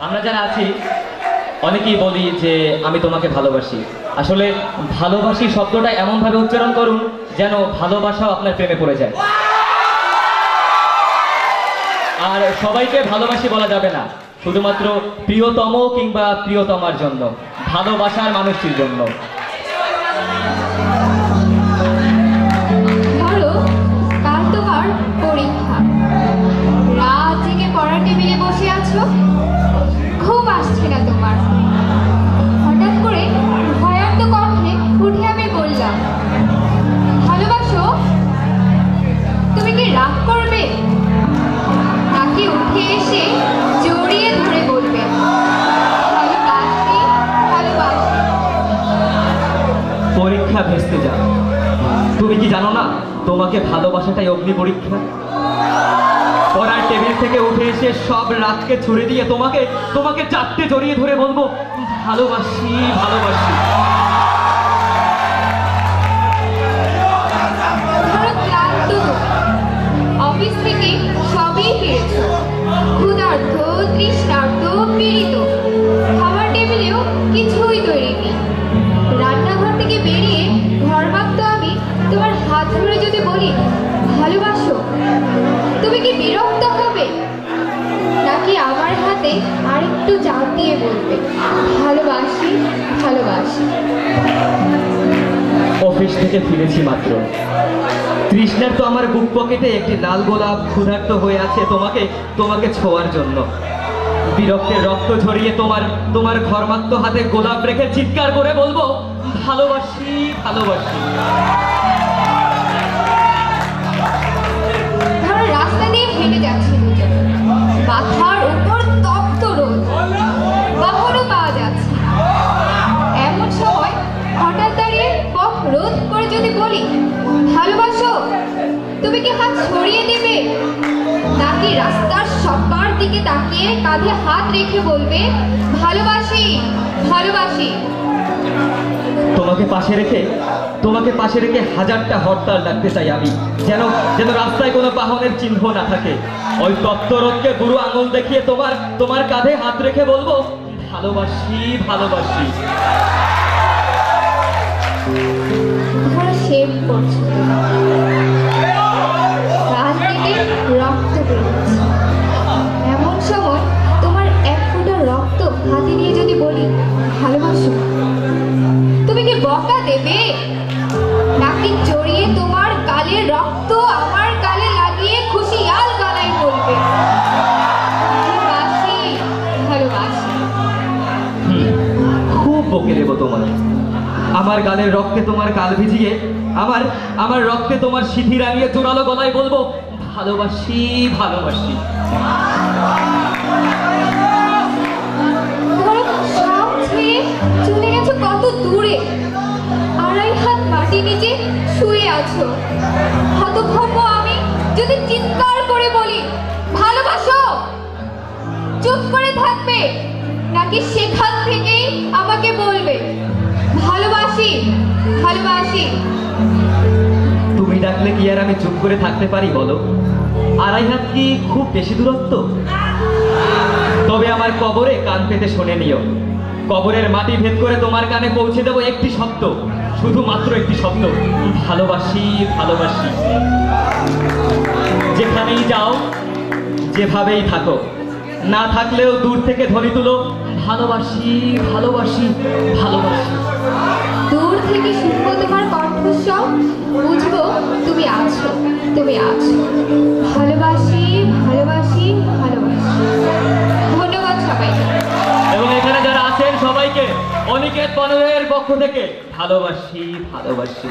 আমরা যারা আছি অনেকেই বলি যে আমি তোমাকে ভালোবাসি। আসলে ভালোবাসি শব্দটা এমনভাবে উচ্চারণ করুন যেন ভালোবাসাও আপনার প্রেমে পড়ে যায়। আর সবাইকে ভালোবাসি বলা যাবে না, শুধুমাত্র প্রিয়তম কিংবা প্রিয়তমার জন্য, ভালোবাসার মানুষটির জন্য। ধরো কাল তোমার পরীক্ষা, রাত জেগে পড়ার টেবিলে বসে আছো, ঘুম আসছে না তোমার। হঠাৎ করে ভয়ার্ত কণ্ঠে উঠে আমি বললাম, ভালোবাসো? তুমি কি রাগ করবে? নাকি উঠে এসে জড়িয়ে ধরে বলবে, ভালোবাসি ভালোবাসি? পরীক্ষা ভেস্তে যাও। তুমি কি জানো না তোমাকে ভালোবাসাটাই অগ্নি পরীক্ষা? পড়ার টেবিল থেকে উঠে এসে সব রাতকে ছুড়ে দিয়ে তোমাকে তোমাকে চারটে জড়িয়ে ধরে বলবো ভালোবাসি ভালোবাসি। ক্লান্ত অফিস থেকে সবই ফিরেছো, ক্ষুধার্ত তৃষ্ণার্ত পীড়িত, খাবার টেবিলেও কিছুই তৈরি নেই। রান্নাঘর থেকে বেরিয়ে ঘর মাপতো আমি তোমার হাত ধরে যদি বলি ভালোবাসো, তুমি কি বিরক্ত হবে? নাকি আমার হাতে আরেকটু চাপ দিয়ে বলবে ভালোবাসি ভালোবাসি? অফিস থেকে ফিরেছি মাত্র, তৃষ্ণার তো আমার বুক পকেটে একটি লাল গোলাপ ক্ষুধার্ত হয়ে আছে তোমাকে তোমাকে ছোঁয়ার জন্য। বিরক্তের রক্ত ঝরিয়ে তোমার তোমার ঘরমাক্ত হাতে গোলাপ রেখে চিৎকার করে বলবো ভালোবাসি ভালোবাসি। ধরো রাস্তা দিয়ে হেঁটে যাচ্ছি দুজন, মাথার উপর তপ্ত রোদ, বাহনও পাওয়া যাচ্ছে। এমন সময় হঠাৎ দাঁড়িয়ে পথ রোধ করে যদি বলি ভালোবাসো, তুমি কি হাত ছড়িয়ে দেবে? নাকি রাস্তার সবার দিকে তাকিয়ে কাঁধে হাত রেখে বলবে ভালোবাসি ভালোবাসি? তোমাকে পাশে রেখে হাজারটা হরতাল ডাকতে চাই আমি, যেন যেন রাস্তায় কোনো বাহনের চিহ্ন না থাকে। ওই তত্ত্বরোধকে বুড়ো আঙুল দেখিয়ে তোমার কাঁধে হাত রেখে বলবো ভালোবাসি ভালোবাসি। ধরো শেভ করছো, গাল কেটে রক্ত বেরোচ্ছে। এমন সময় তোমার এক ফোঁটা রক্ত হাতে নিয়ে যদি বলি ভালোবাসো, তুমি কি বকা দেবে? নাকি জড়িয়ে তোমার গালের রক্ত আমার গালে লাগিয়ে খুশিয়াল গলায় বলবে ভালোবাসি ভালোবাসি? খুব বকে দেবো তোমাকে, আমার গালের রক্তে তোমার গাল ভিজিয়ে, আমার রক্তে তোমার সিঁথি রাঙিয়ে জোরালো গলায় বলবো ভালোবাসি ভালোবাসি। ধরো সব ছেড়ে চলে গেছো কত দূরে, আড়াই হাত মাটি নিচে শুয়ে আছো। হতভম্ব আমি যদি চিৎকার করে বলি ভালোবাসো, চুপ করে থাকবে? নাকি সেখান থেকেই আমাকে বলবে ভালোবাসি ভালোবাসি? তুমি ডাকলে কি আর আমি চুপ করে থাকতে পারি বলো? আড়াই হাত কি খুব বেশি দূরত্ব? তবে আমার কবরে কান পেতে শুনে নিও, কবরের মাটি ভেদ করে তোমার কানে পৌঁছে দেবো একটি শব্দ, শুধুমাত্র একটি শব্দ, ভালোবাসি ভালোবাসি। যেখানেই যাও যেভাবেই থাকো, না থাকলেও দূর থেকে ধ্বনি তুলো ভালোবাসি ভালোবাসি ভালোবাসি। দূর থেকে শুনবো তোমার কণ্ঠস্বর, বুঝবো তুমি আছো তুমি আছো। ভালোবাসি ভালোবাসি ভালোবাসি। ধন্যবাদ সবাইকে। এবং এখানে যারা আছেন সবাইকে অনিকেত বনয়ের পক্ষ থেকে ভালোবাসি ভালোবাসি।